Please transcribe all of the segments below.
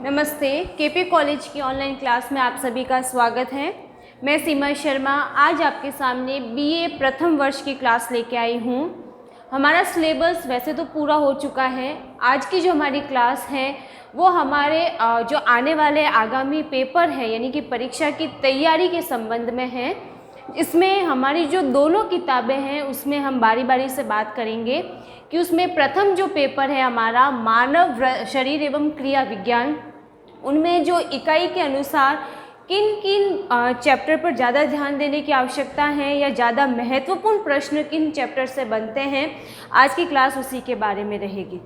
नमस्ते। KP college की online class में आप सभी का स्वागत है। मैं सीमा शर्मा आज आपके सामने बीए प्रथम वर्ष की क्लास लेके आई हूँ। हमारा सिलेबस वैसे तो पूरा हो चुका है। आज की जो हमारी क्लास है वो हमारे जो आने वाले आगामी पेपर है यानी कि परीक्षा की तैयारी के संबंध में है। इसमें हमारी जो दोनों किताबें हैं उसमें हम बारी बारी से बात करेंगे कि उसमें प्रथम जो पेपर है हमारा मानव शरीर एवं क्रिया विज्ञान, उनमें जो इकाई के अनुसार किन किन चैप्टर पर ज़्यादा ध्यान देने की आवश्यकता है या ज़्यादा महत्वपूर्ण प्रश्न किन चैप्टर से बनते हैं, आज की क्लास उसी के बारे में रहेगी।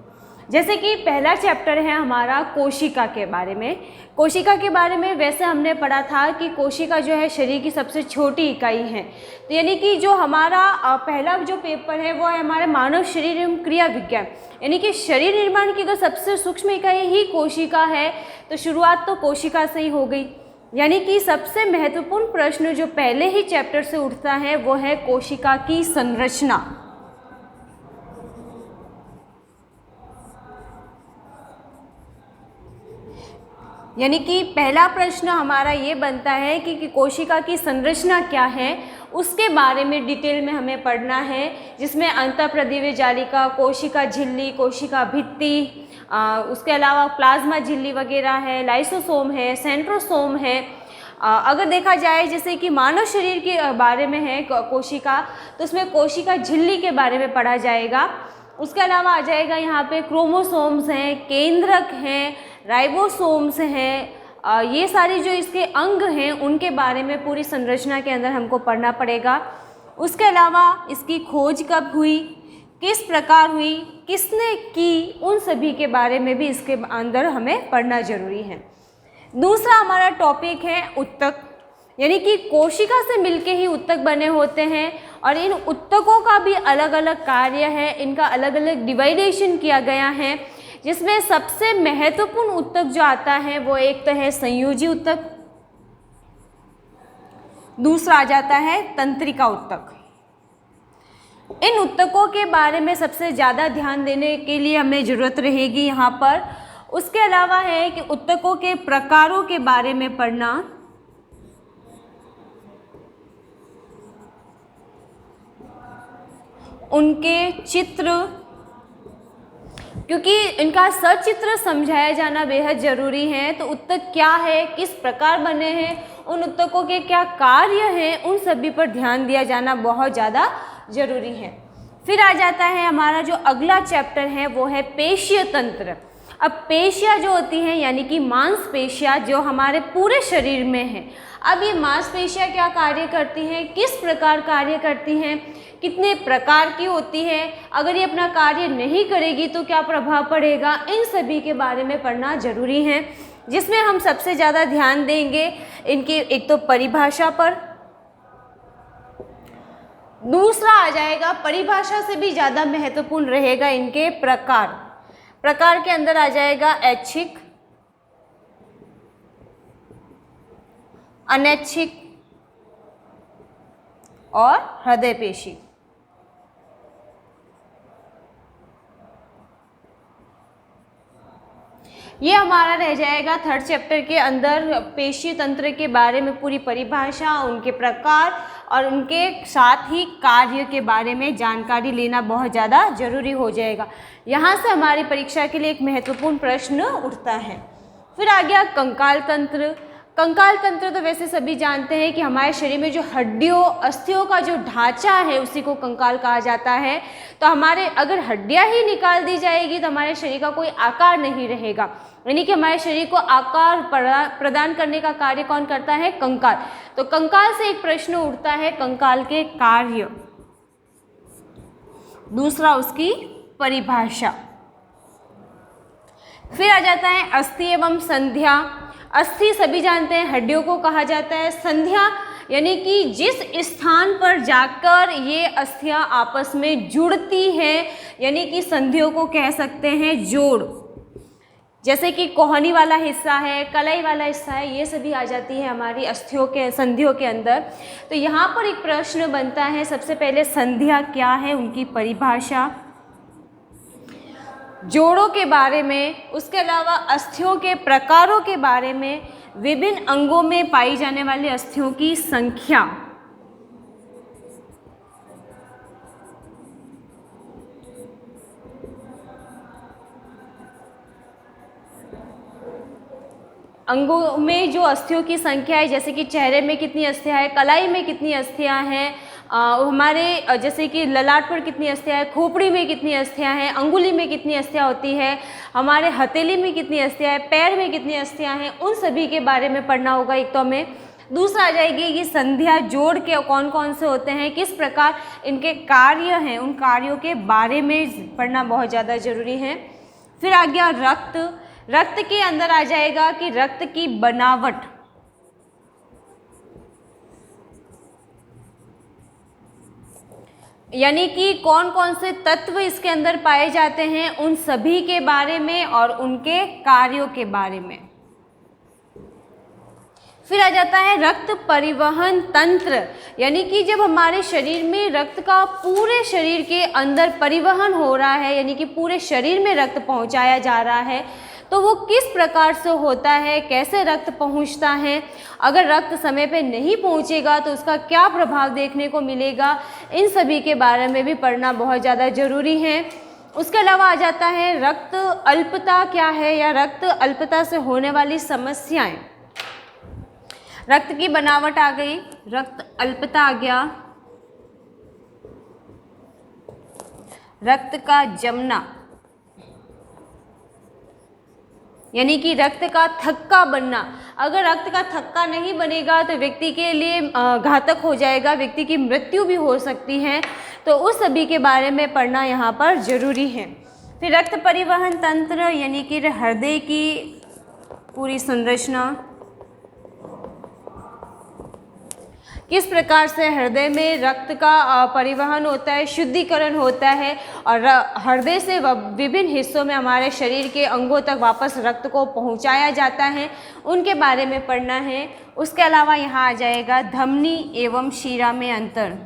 जैसे कि पहला चैप्टर है हमारा कोशिका के बारे में। कोशिका के बारे में वैसे हमने पढ़ा था कि कोशिका जो है शरीर की सबसे छोटी इकाई है। तो यानी कि जो हमारा पहला जो पेपर है वो है हमारा मानव शरीर एवं क्रिया विज्ञान, यानी कि शरीर निर्माण की अगर सबसे सूक्ष्म इकाई ही कोशिका है तो शुरुआत तो कोशिका से ही हो गई। यानी कि सबसे महत्वपूर्ण प्रश्न जो पहले ही चैप्टर से उठता है वो है कोशिका की संरचना। यानी कि पहला प्रश्न हमारा ये बनता है कि कोशिका की संरचना क्या है, उसके बारे में डिटेल में हमें पढ़ना है, जिसमें अंतःप्रदिव्य जालिका, कोशिका झिल्ली, कोशिका भित्ति, उसके अलावा प्लाज्मा झिल्ली वगैरह है, लाइसोसोम है, सेंट्रोसोम है। अगर देखा जाए जैसे कि मानव शरीर के बारे में है कोशिका, तो उसमें कोशिका झिल्ली के बारे में पढ़ा जाएगा। उसके अलावा आ जाएगा यहाँ पे क्रोमोसोम्स हैं, केंद्रक हैं, राइबोसोम्स हैं, ये सारी जो इसके अंग हैं उनके बारे में पूरी संरचना के अंदर हमको पढ़ना पड़ेगा। उसके अलावा इसकी खोज कब हुई, किस प्रकार हुई, किसने की, उन सभी के बारे में भी इसके अंदर हमें पढ़ना जरूरी है। दूसरा हमारा टॉपिक है उत्तक, यानी कि कोशिका से मिलके ही उत्तक बने होते हैं और इन उत्तकों का भी अलग अलग कार्य है, इनका अलग अलग डिवाइडेशन किया गया है, जिसमें सबसे महत्वपूर्ण उत्तक जो आता है वो एक तो है संयोजी उत्तक, दूसरा आ जाता है तंत्रिका उत्तक। इन उत्तकों के बारे में सबसे ज़्यादा ध्यान देने के लिए हमें ज़रूरत रहेगी यहाँ पर। उसके अलावा है कि उत्तकों के प्रकारों के बारे में पढ़ना, उनके चित्र, क्योंकि इनका सचित्र समझाया जाना बेहद ज़रूरी है। तो उत्तक क्या है, किस प्रकार बने हैं, उन उत्तकों के क्या कार्य हैं, उन सभी पर ध्यान दिया जाना बहुत ज़्यादा ज़रूरी है। फिर आ जाता है हमारा जो अगला चैप्टर है वो है पेशीय तंत्र। अब पेशियाँ जो होती हैं यानी कि मांसपेशियाँ जो हमारे पूरे शरीर में हैं, अब ये मांसपेशियाँ क्या कार्य करती हैं, किस प्रकार कार्य करती हैं, कितने प्रकार की होती है, अगर ये अपना कार्य नहीं करेगी तो क्या प्रभाव पड़ेगा, इन सभी के बारे में पढ़ना जरूरी है। जिसमें हम सबसे ज़्यादा ध्यान देंगे इनकी एक तो परिभाषा पर, दूसरा आ जाएगा परिभाषा से भी ज़्यादा महत्वपूर्ण रहेगा इनके प्रकार। प्रकार के अंदर आ जाएगा ऐच्छिक, अनैच्छिक और हृदय पेशी। ये हमारा रह जाएगा थर्ड चैप्टर के अंदर पेशीय तंत्र के बारे में पूरी परिभाषा, उनके प्रकार और उनके साथ ही कार्य के बारे में जानकारी लेना बहुत ज़्यादा जरूरी हो जाएगा। यहाँ से हमारी परीक्षा के लिए एक महत्वपूर्ण प्रश्न उठता है। फिर आ गया कंकाल तंत्र। कंकाल तंत्र तो वैसे सभी जानते हैं कि हमारे शरीर में जो हड्डियों अस्थियों का जो ढांचा है उसी को कंकाल कहा जाता है। तो हमारे अगर हड्डियां ही निकाल दी जाएगी तो हमारे शरीर का कोई आकार नहीं रहेगा, यानी कि हमारे शरीर को आकार प्रदान करने का कार्य कौन करता है, कंकाल। तो कंकाल से एक प्रश्न उठता है कंकाल के कार्य, दूसरा उसकी परिभाषा। फिर आ जाता है अस्थि एवं संध्या। अस्थि सभी जानते हैं हड्डियों को कहा जाता है, संध्या यानी कि जिस स्थान पर जाकर ये अस्थियां आपस में जुड़ती हैं, यानी कि संधियों को कह सकते हैं जोड़। जैसे कि कोहनी वाला हिस्सा है, कलाई वाला हिस्सा है, ये सभी आ जाती है हमारी अस्थियों के संधियों के अंदर। तो यहाँ पर एक प्रश्न बनता है, सबसे पहले संध्या क्या है, उनकी परिभाषा। जोड़ों के बारे में, उसके अलावा अस्थियों के प्रकारों के बारे में, विभिन्न अंगों में पाई जाने वाली अस्थियों की संख्या, अंगों में जो अस्थियों की संख्या है, जैसे कि चेहरे में कितनी अस्थियां हैं, कलाई में कितनी अस्थियां हैं, हमारे जैसे कि ललाट पर कितनी अस्थियां हैं, खोपड़ी में कितनी अस्थियां हैं, अंगुली में कितनी अस्थियां होती है, हमारे हथेली में कितनी अस्थियां हैं, पैर में कितनी अस्थियां हैं, उन सभी के बारे में पढ़ना होगा एक तो हमें। दूसरा आ जाएगी कि संधिया जोड़ के कौन कौन से होते हैं, किस प्रकार इनके कार्य हैं, उन कार्यों के बारे में पढ़ना बहुत ज़्यादा ज़रूरी है। फिर आ गया रक्त। रक्त के अंदर आ जाएगा कि रक्त की बनावट, यानी कि कौन कौन से तत्व इसके अंदर पाए जाते हैं, उन सभी के बारे में और उनके कार्यों के बारे में। फिर आ जाता है रक्त परिवहन तंत्र, यानी कि जब हमारे शरीर में रक्त का पूरे शरीर के अंदर परिवहन हो रहा है, यानी कि पूरे शरीर में रक्त पहुंचाया जा रहा है, तो वो किस प्रकार से होता है, कैसे रक्त पहुंचता है, अगर रक्त समय पे नहीं पहुंचेगा तो उसका क्या प्रभाव देखने को मिलेगा, इन सभी के बारे में भी पढ़ना बहुत ज़्यादा ज़रूरी है। उसके अलावा आ जाता है रक्त अल्पता क्या है, या रक्त अल्पता से होने वाली समस्याएं। रक्त की बनावट आ गई, रक्त अल्पता आ गया, रक्त का जमना, यानी कि रक्त का थक्का बनना। अगर रक्त का थक्का नहीं बनेगा तो व्यक्ति के लिए घातक हो जाएगा, व्यक्ति की मृत्यु भी हो सकती है, तो उस सभी के बारे में पढ़ना यहाँ पर जरूरी है। फिर रक्त परिवहन तंत्र, यानी कि हृदय की पूरी संरचना, किस प्रकार से हृदय में रक्त का परिवहन होता है, शुद्धिकरण होता है, और हृदय से विभिन्न हिस्सों में हमारे शरीर के अंगों तक वापस रक्त को पहुंचाया जाता है, उनके बारे में पढ़ना है। उसके अलावा यहाँ आ जाएगा धमनी एवं शिरा में अंतर,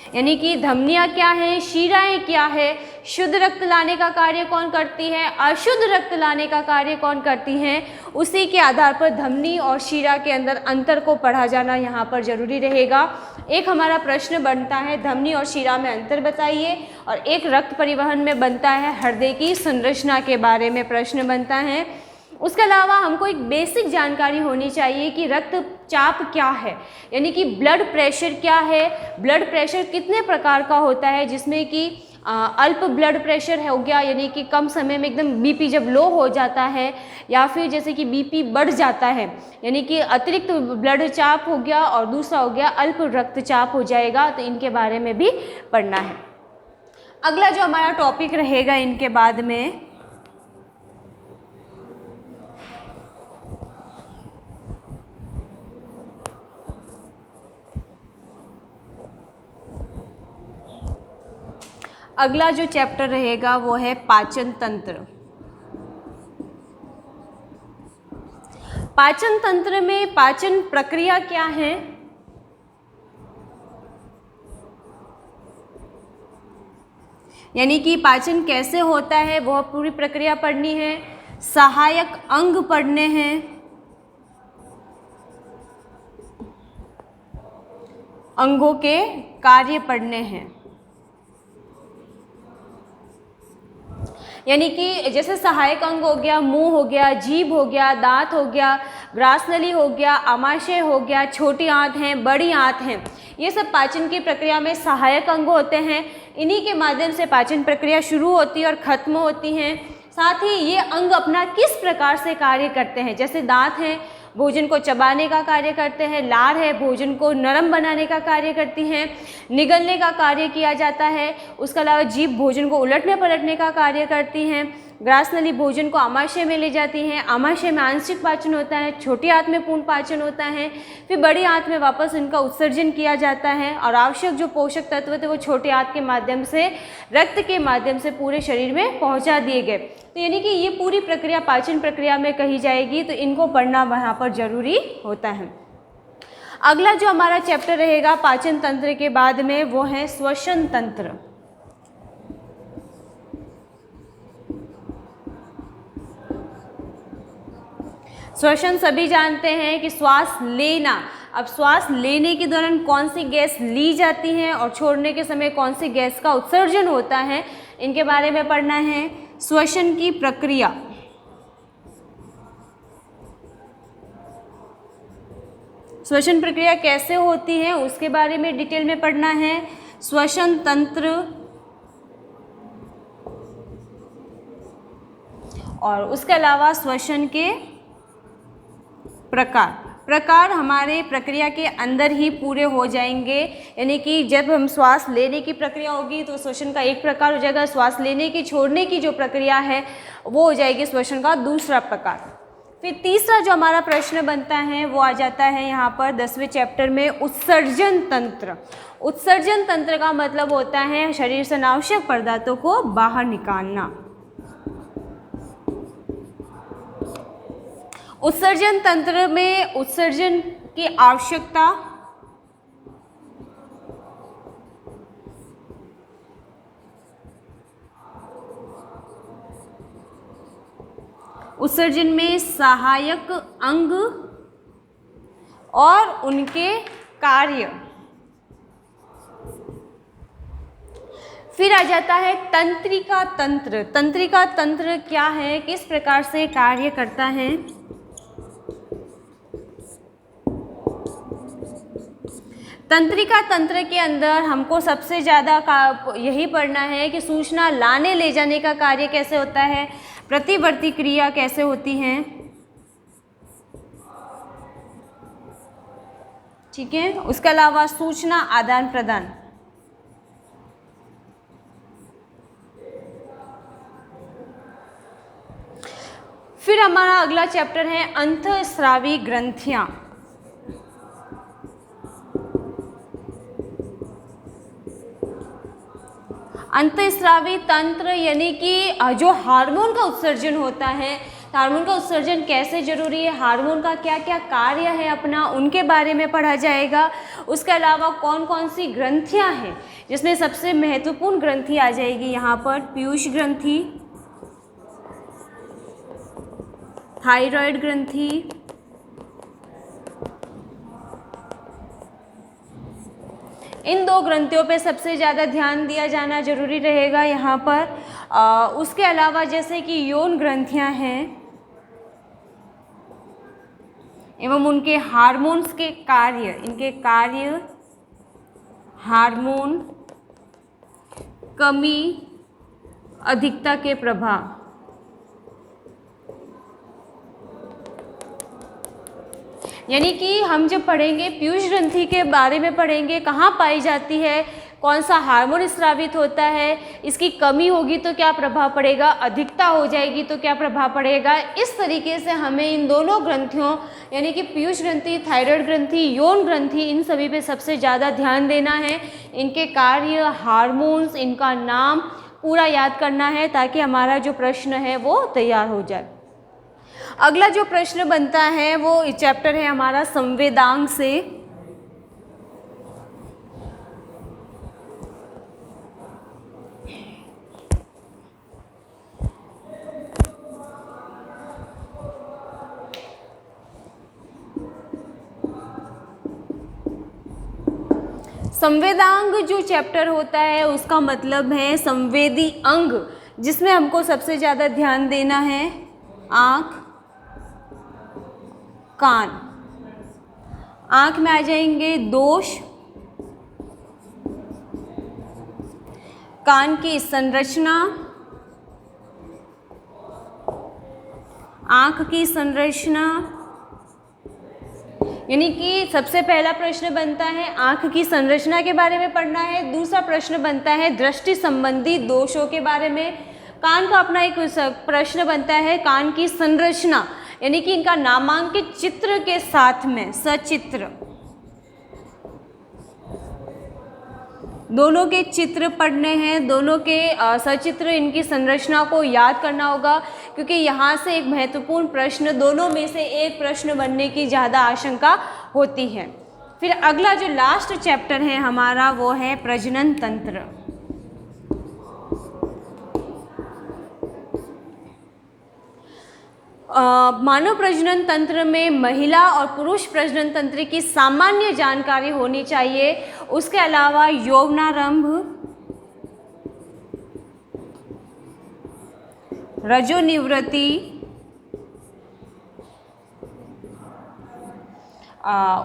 यानी कि धमनियाँ क्या हैं, शिराएं क्या है, शुद्ध रक्त लाने का कार्य कौन करती है, अशुद्ध रक्त लाने का कार्य कौन करती हैं, उसी के आधार पर धमनी और शिरा के अंदर अंतर को पढ़ा जाना यहाँ पर जरूरी रहेगा। एक हमारा प्रश्न बनता है धमनी और शिरा में अंतर बताइए, और एक रक्त परिवहन में बनता है हृदय की संरचना के बारे में प्रश्न बनता है। उसके अलावा हमको एक बेसिक जानकारी होनी चाहिए कि रक्तचाप क्या है, यानी कि ब्लड प्रेशर क्या है, ब्लड प्रेशर कितने प्रकार का होता है, जिसमें कि अल्प ब्लड प्रेशर हो गया, यानी कि कम समय में एकदम बीपी जब लो हो जाता है, या फिर जैसे कि बीपी बढ़ जाता है, यानी कि अतिरिक्त ब्लड चाप हो गया, और दूसरा हो गया अल्प रक्तचाप हो जाएगा, तो इनके बारे में भी पढ़ना है। अगला जो हमारा टॉपिक रहेगा इनके बाद में, अगला जो चैप्टर रहेगा वो है पाचन तंत्र। पाचन तंत्र में पाचन प्रक्रिया क्या है, यानी कि पाचन कैसे होता है वह पूरी प्रक्रिया पढ़नी है। सहायक अंग पढ़ने हैं, अंगों के कार्य पढ़ने हैं, यानी कि जैसे सहायक अंग हो गया, मुंह हो गया, जीभ हो गया, दांत हो गया, ग्रासनली हो गया, आमाशय हो गया, छोटी आंत हैं, बड़ी आंत हैं, ये सब पाचन की प्रक्रिया में सहायक अंग होते हैं। इन्हीं के माध्यम से पाचन प्रक्रिया शुरू होती है और खत्म होती हैं। साथ ही ये अंग अपना किस प्रकार से कार्य करते हैं, जैसे दांत हैं भोजन को चबाने का कार्य करते हैं, लार है भोजन को नरम बनाने का कार्य करती हैं, निगलने का कार्य किया जाता है। उसके अलावा जीभ भोजन को उलटने पलटने का कार्य करती हैं। ग्रासनली भोजन को आमाशय में ले जाती हैं, आमाशय में आंशिक पाचन होता है, छोटी आंत में पूर्ण पाचन होता है, फिर बड़ी आंत में वापस इनका उत्सर्जन किया जाता है, और आवश्यक जो पोषक तत्व थे वो छोटी आंत के माध्यम से, रक्त के माध्यम से पूरे शरीर में पहुंचा दिए गए। तो यानी कि ये पूरी प्रक्रिया पाचन प्रक्रिया में कही जाएगी, तो इनको पढ़ना वहाँ पर जरूरी होता है। अगला जो हमारा चैप्टर रहेगा पाचन तंत्र के बाद में वो है श्वसन तंत्र। श्वसन सभी जानते हैं कि श्वास लेना, अब श्वास लेने के दौरान कौन सी गैस ली जाती है और छोड़ने के समय कौन सी गैस का उत्सर्जन होता है, इनके बारे में पढ़ना है। श्वसन की प्रक्रिया, श्वसन प्रक्रिया कैसे होती है उसके बारे में डिटेल में पढ़ना है। श्वसन तंत्र और उसके अलावा श्वसन के प्रकार हमारे प्रक्रिया के अंदर ही पूरे हो जाएंगे, यानी कि जब हम श्वास लेने की प्रक्रिया होगी तो श्वसन का एक प्रकार हो जाएगा, श्वास लेने की छोड़ने की जो प्रक्रिया है वो हो जाएगी श्वसन का दूसरा प्रकार। फिर तीसरा जो हमारा प्रश्न बनता है वो आ जाता है यहाँ पर 10वें चैप्टर में उत्सर्जन तंत्र। उत्सर्जन तंत्र का मतलब होता है शरीर से अनावश्यक पदार्थों को बाहर निकालना। उत्सर्जन तंत्र में उत्सर्जन की आवश्यकता, उत्सर्जन में सहायक अंग और उनके कार्य। फिर आ जाता है तंत्रिका तंत्र। तंत्रिका तंत्र क्या है, किस प्रकार से कार्य करता है। तंत्रिका तंत्र के अंदर हमको सबसे ज़्यादा यही पढ़ना है कि सूचना लाने ले जाने का कार्य कैसे होता है, प्रतिवर्ती क्रिया कैसे होती हैं, ठीक है। उसके अलावा सूचना आदान प्रदान। फिर हमारा अगला चैप्टर है अंतःस्रावी ग्रंथियां। अंतःस्रावी तंत्र यानी कि जो हार्मोन का उत्सर्जन होता है, हार्मोन का उत्सर्जन कैसे जरूरी है, हार्मोन का क्या क्या कार्य है अपना, उनके बारे में पढ़ा जाएगा। उसके अलावा कौन कौन सी ग्रंथियां हैं, जिसमें सबसे महत्वपूर्ण ग्रंथि आ जाएगी यहाँ पर पीयूष ग्रंथि, थायराइड ग्रंथि, इन दो ग्रंथियों पे सबसे ज़्यादा ध्यान दिया जाना जरूरी रहेगा यहाँ पर। उसके अलावा जैसे कि यौन ग्रंथियाँ हैं एवं उनके हार्मोन्स के कार्य, इनके कार्य, हार्मोन, कमी, अधिकता के प्रभाव। यानी कि हम जब पढ़ेंगे पीयूष ग्रंथि के बारे में पढ़ेंगे, कहाँ पाई जाती है, कौन सा हार्मोन स्रावित होता है, इसकी कमी होगी तो क्या प्रभाव पड़ेगा, अधिकता हो जाएगी तो क्या प्रभाव पड़ेगा। इस तरीके से हमें इन दोनों ग्रंथियों यानी कि पीयूष ग्रंथि, थायराइड ग्रंथि, यौन ग्रंथि, इन सभी पे सबसे ज़्यादा ध्यान देना है। इनके कार्य, हार्मोन्स, इनका नाम पूरा याद करना है ताकि हमारा जो प्रश्न है वो तैयार हो जाए। अगला जो प्रश्न बनता है वो चैप्टर है हमारा संवेदांग से। संवेदांग जो चैप्टर होता है उसका मतलब है संवेदी अंग, जिसमें हमको सबसे ज़्यादा ध्यान देना है आँख, कान। आँख में आ जाएंगे दोष, कान की संरचना, आँख की संरचना, यानी कि सबसे पहला प्रश्न बनता है आँख की संरचना के बारे में पढ़ना है। दूसरा प्रश्न बनता है दृष्टि संबंधी दोषों के बारे में। कान का अपना एक प्रश्न बनता है कान की संरचना, यानी कि इनका नामांकित चित्र के साथ में सचित्र, दोनों के चित्र पढ़ने हैं, दोनों के सचित्र, इनकी संरचना को याद करना होगा क्योंकि यहाँ से एक महत्वपूर्ण प्रश्न, दोनों में से एक प्रश्न बनने की ज़्यादा आशंका होती है। फिर अगला जो लास्ट चैप्टर है हमारा वो है प्रजनन तंत्र। मानव प्रजनन तंत्र में महिला और पुरुष प्रजनन तंत्र की सामान्य जानकारी होनी चाहिए। उसके अलावा यौवनारंभ, रजोनिवृत्ति,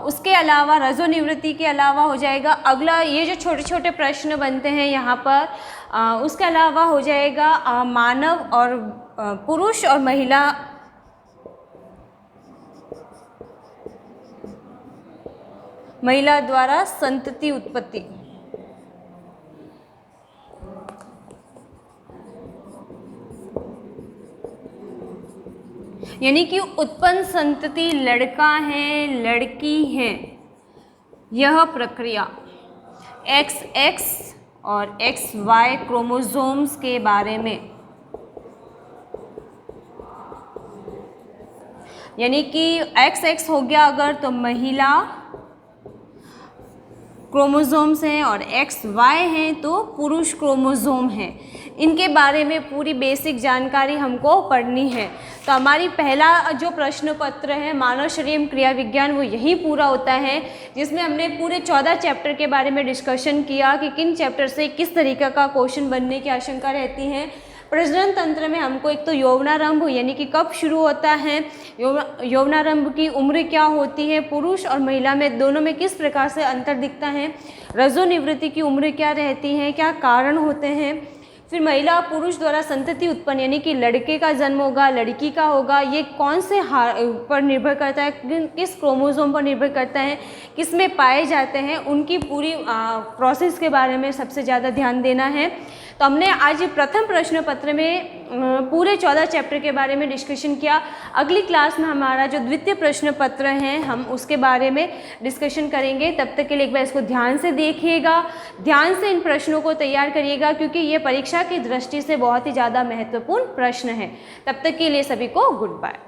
उसके अलावा रजोनिवृत्ति के अलावा हो जाएगा अगला, ये जो छोटे छोटे प्रश्न बनते हैं यहाँ पर, उसके अलावा हो जाएगा मानव और पुरुष और महिला द्वारा संतति उत्पत्ति, यानी कि उत्पन्न संतति लड़का है लड़की है, यह प्रक्रिया XX और XY क्रोमोसोम्स के बारे में, यानी कि XX हो गया अगर तो महिला क्रोमोसोम्स हैं और XY हैं तो पुरुष क्रोमोसोम हैं। इनके बारे में पूरी बेसिक जानकारी हमको पढ़नी है। तो हमारी पहला जो प्रश्न पत्र है मानव शरीर एवं क्रिया विज्ञान, वो यही पूरा होता है, जिसमें हमने पूरे 14 चैप्टर के बारे में डिस्कशन किया कि किन चैप्टर से किस तरीके का क्वेश्चन बनने की आशंका रहती है। प्रजनन तंत्र में हमको एक तो यौवनारंभ यानी कि कब शुरू होता है, यौवनारंभ की उम्र क्या होती है, पुरुष और महिला में दोनों में किस प्रकार से अंतर दिखता है, रजोनिवृत्ति की उम्र क्या रहती है, क्या कारण होते हैं, फिर महिला और पुरुष द्वारा संतति उत्पन्न यानी कि लड़के का जन्म होगा लड़की का होगा, ये कौन से पर निर्भर करता है, किस क्रोमोसोम पर निर्भर करता है, किस में पाए जाते हैं, उनकी पूरी प्रोसेस के बारे में सबसे ज़्यादा ध्यान देना है। तो हमने आज प्रथम प्रश्न पत्र में पूरे 14 चैप्टर के बारे में डिस्कशन किया। अगली क्लास में हमारा जो द्वितीय प्रश्न पत्र है हम उसके बारे में डिस्कशन करेंगे। तब तक के लिए एक बार इसको ध्यान से देखिएगा, ध्यान से इन प्रश्नों को तैयार करिएगा, क्योंकि ये परीक्षा की दृष्टि से बहुत ही ज़्यादा महत्वपूर्ण प्रश्न है। तब तक के लिए सभी को गुड बाय।